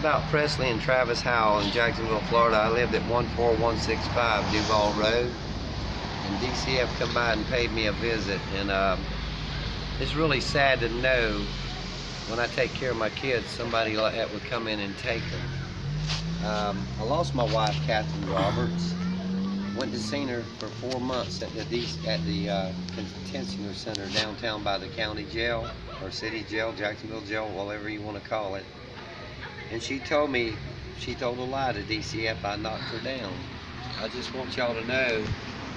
about Presley and Travis Howell in Jacksonville, Florida. I lived at 14165 Duval Road, and DCF come by and paid me a visit. And it's really sad to know when I take care of my kids, somebody like that would come in and take them. I lost my wife, Catherine Roberts. Went to see her for 4 months at the detention center downtown by the county jail or city jail, Jacksonville jail, whatever you want to call it. And she told me, she told a lie to DCF. I knocked her down. I just want y'all to know,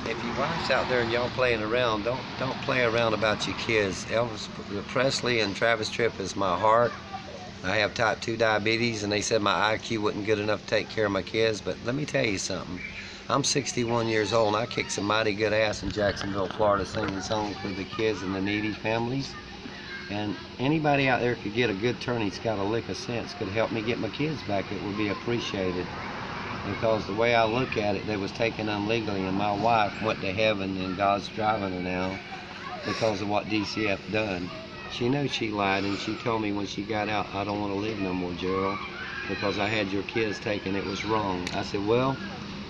if your wife's out there and y'all playing around, don't play around about your kids. Elvis Presley and Travis Tripp is my heart. I have type 2 diabetes, and they said my IQ wasn't good enough to take care of my kids. But let me tell you something. I'm 61 years old, and I kick some mighty good ass in Jacksonville, Florida, singing songs for the kids and the needy families. And anybody out there could get a good attorney that's got a lick of sense, could help me get my kids back. It would be appreciated. Because the way I look at it, they was taken illegally, and my wife went to heaven, and God's driving her now because of what DCF done. She knows she lied, and she told me when she got out, I don't want to live no more, Gerald, because I had your kids taken. It was wrong. I said, well,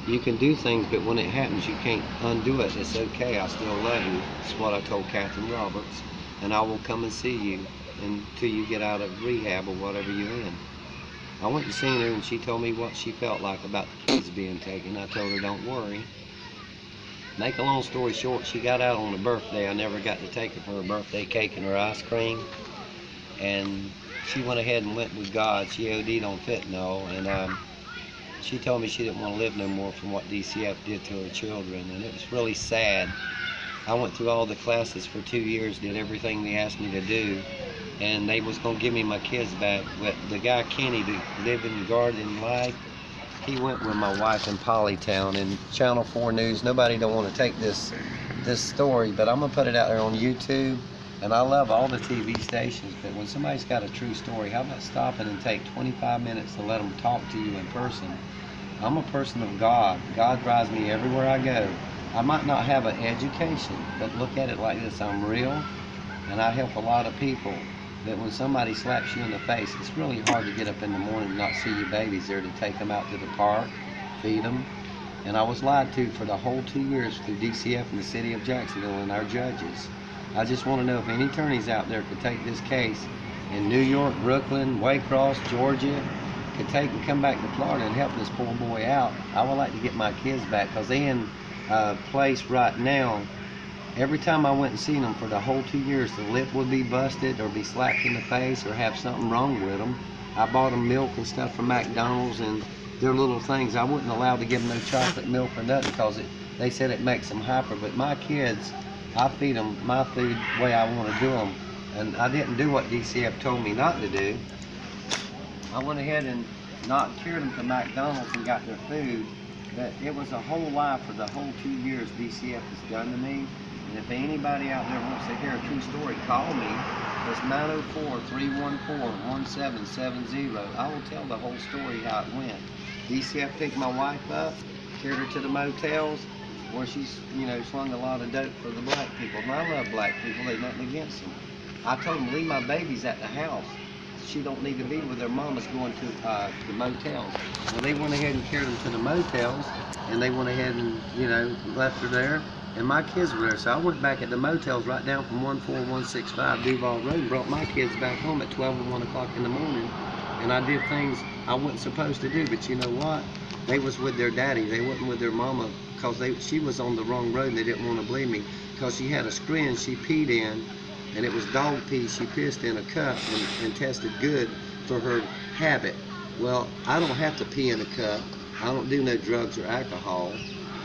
you can do things, but when it happens, you can't undo it. It's okay. I still love you. That's what I told Catherine Roberts. And I will come and see you until you get out of rehab or whatever you're in. I went to see her, and she told me what she felt like about the kids being taken. I told her, don't worry. Make a long story short, she got out on her birthday. I never got to take her for her birthday cake and her ice cream. And she went ahead and went with God. She OD'd on fentanyl, and she told me she didn't want to live no more from what DCF did to her children, and it was really sad. I went through all the classes for 2 years, did everything they asked me to do, and they was going to give me my kids back. But the guy Kenny, that lived in the garden life, he went with my wife in Polytown. And Channel 4 News, nobody don't want to take this story, but I'm going to put it out there on YouTube. And I love all the TV stations, but when somebody's got a true story, how about stopping and take 25 minutes to let them talk to you in person? I'm a person of God. God drives me everywhere I go. I might not have an education, but look at it like this. I'm real, and I help a lot of people. But when somebody slaps you in the face, it's really hard to get up in the morning and not see your babies there, to take them out to the park, feed them. And I was lied to for the whole 2 years through DCF and the city of Jacksonville and our judges. I just want to know if any attorneys out there could take this case in New York, Brooklyn, Waycross, Georgia, could take and come back to Florida and help this poor boy out. I would like to get my kids back, because they're in a place right now. Every time I went and seen them for the whole 2 years, the lip would be busted or be slapped in the face or have something wrong with them. I bought them milk and stuff from McDonald's, and their little things. I wouldn't allow to give them no chocolate milk or nothing, because they said it makes them hyper. But my kids, I feed them my food the way I want to do them. And I didn't do what DCF told me not to do. I went ahead and not cured them to McDonald's and got their food. But it was a whole lie for the whole 2 years DCF has done to me. And if anybody out there wants to hear a true story, call me. It's 904-314-1770. I will tell the whole story how it went. DCF picked my wife up, carried her to the motels, where she's, slung a lot of dope for the black people. And I love black people, there's nothing against them. I told them, leave my babies at the house. She don't need to be with their mamas going to the motels. Well, they went ahead and carried them to the motels, and they went ahead and, left her there. And my kids were there, so I went back at the motels right down from 14165 Duval Road and brought my kids back home at 12 and 1 o'clock in the morning. And I did things I wasn't supposed to do, but you know what? They was with their daddy. They wasn't with their mama, because she was on the wrong road, and they didn't want to believe me, because she had a screen she peed in, and it was dog pee she pissed in a cup and tested good for her habit. Well, I don't have to pee in a cup. I don't do no drugs or alcohol.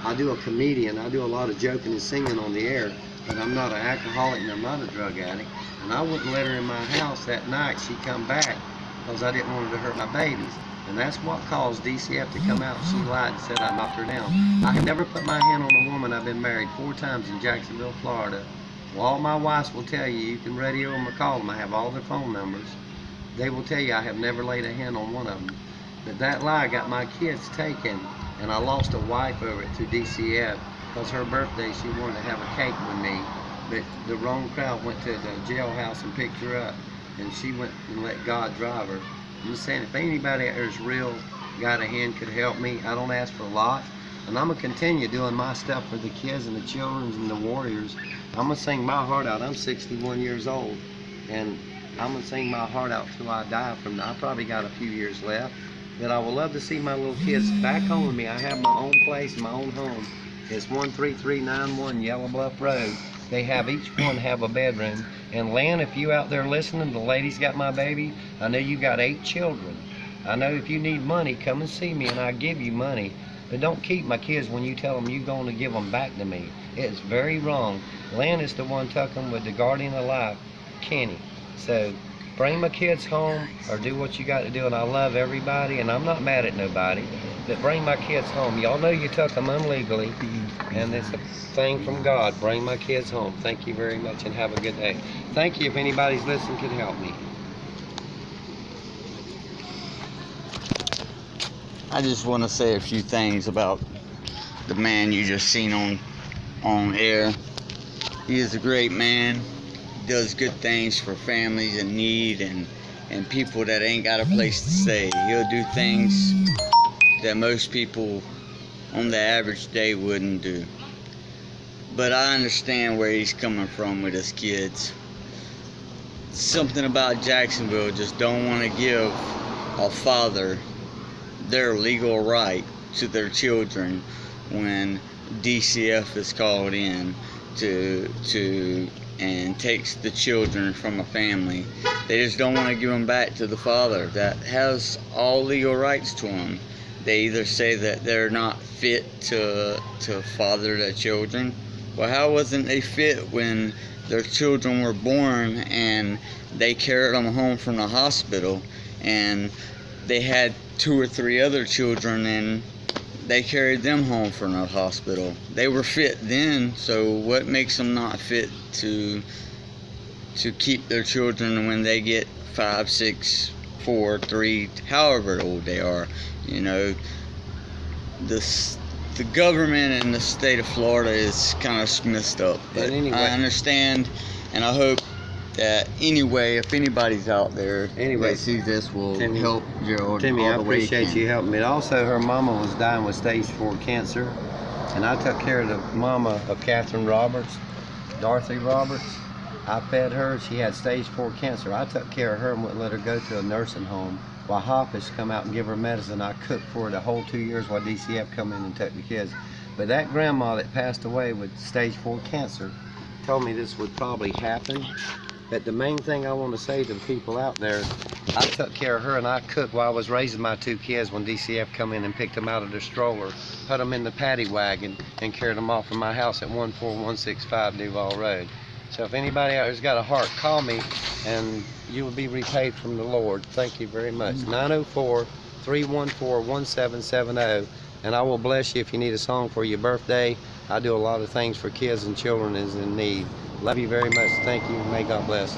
I do a comedian. I do a lot of joking and singing on the air, but I'm not an alcoholic and I'm not a drug addict. And I wouldn't let her in my house that night. She come back because I didn't want her to hurt my babies. And that's what caused DCF to come out. She lied and said I knocked her down. I have never put my hand on a woman. I've been married 4 times in Jacksonville, Florida. Well, all my wives will tell you, you can radio them or call them. I have all their phone numbers. They will tell you I have never laid a hand on one of them. But that lie got my kids taken, and I lost a wife over it through DCF, because her birthday she wanted to have a cake with me, but the wrong crowd went to the jailhouse and picked her up, and she went and let God drive her. I'm just saying, if anybody out there's real got a hand could help me, I don't ask for a lot. And I'm gonna continue doing my stuff for the kids and the children and the warriors. I'm gonna sing my heart out. I'm 61 years old, and I'm gonna sing my heart out till I die. I probably got a few years left, but I would love to see my little kids back home with me. I have my own place, my own home. It's 13391 Yellow Bluff Road. They have each one have a bedroom. And Lynn, if you out there listening, the lady's got my baby. I know you got 8 children. I know if you need money, come and see me and I'll give you money. But don't keep my kids when you tell them you're going to give them back to me. It's very wrong. Lynn is the one took them with the guardian of life, Kenny. So bring my kids home or do what you got to do. And I love everybody and I'm not mad at nobody. But bring my kids home. Y'all know you took them illegally. And it's a thing from God. Bring my kids home. Thank you very much and have a good day. Thank you. If anybody's listening can help me. I just want to say a few things about the man you just seen on air. He is a great man. He does good things for families in need and people that ain't got a place to stay. He'll do things that most people on the average day wouldn't do. But I understand where he's coming from with his kids. Something about Jacksonville just don't want to give a father their legal right to their children when DCF is called in and takes the children from a family. They just don't want to give them back to the father that has all legal rights to them. They either say that they're not fit to father their children. Well, how wasn't they fit when their children were born and they carried them home from the hospital and they had 2 or 3 other children and they carried them home from the hospital? They were fit then, so what makes them not fit to keep their children when they get 5, 6, 4, 3, however old they are? You know, the government in the state of Florida is kind of messed up. But anyway, I understand, and I hope that anyway, if anybody's out there that sees this will help Gerald. Timmy, I appreciate you helping me. Also, her mama was dying with stage 4 cancer, and I took care of the mama of Catherine Roberts, Dorothy Roberts. I fed her. She had stage 4 cancer. I took care of her and wouldn't let her go to a nursing home while Hoppus come out and give her medicine. I cooked for her the whole 2 years while DCF come in and took the kids. But that grandma that passed away with stage 4 cancer told me this would probably happen. But the main thing I want to say to the people out there, I took care of her and I cooked while I was raising my 2 kids when DCF come in and picked them out of their stroller, put them in the paddy wagon, and carried them off from my house at 14165 Duval Road. So if anybody out there's got a heart, call me and you will be repaid from the Lord. Thank you very much. 904-314-1770, and I will bless you if you need a song for your birthday. I do a lot of things for kids and children is in need. Love you very much. Thank you. May God bless.